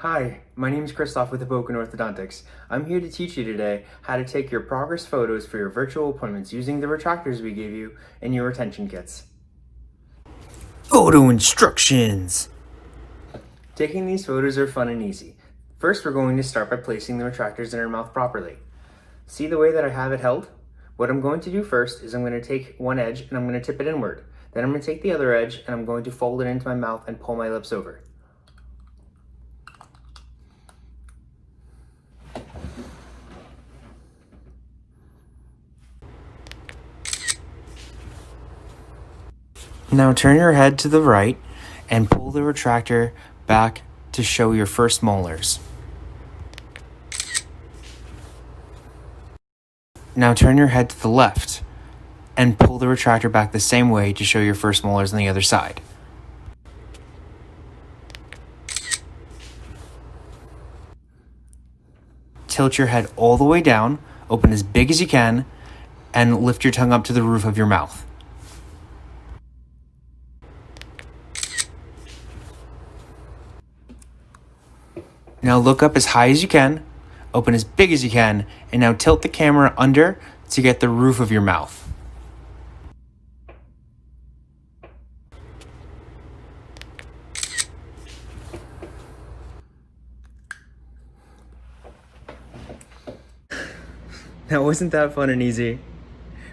Hi, my name is Christoph with Hoboken Orthodontics. I'm here to teach you today how to take your progress photos for your virtual appointments using the retractors we gave you in your retention kits. Photo instructions! Taking these photos are fun and easy. First, we're going to start by placing the retractors in our mouth properly. See the way that I have it held? What I'm going to do first is I'm going to take one edge and I'm going to tip it inward. Then I'm going to take the other edge and I'm going to fold it into my mouth and pull my lips over. Now turn your head to the right and pull the retractor back to show your first molars. Now turn your head to the left and pull the retractor back the same way to show your first molars on the other side. Tilt your head all the way down, open as big as you can, and lift your tongue up to the roof of your mouth. Now look up as high as you can, open as big as you can, and now tilt the camera under to get the roof of your mouth. Now wasn't that fun and easy?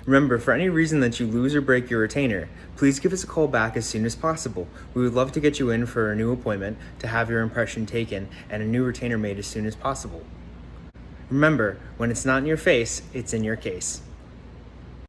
Remember, for any reason that you lose or break your retainer, please give us a call back as soon as possible. We would love to get you in for a new appointment to have your impression taken and a new retainer made as soon as possible. Remember, when it's not in your face, it's in your case.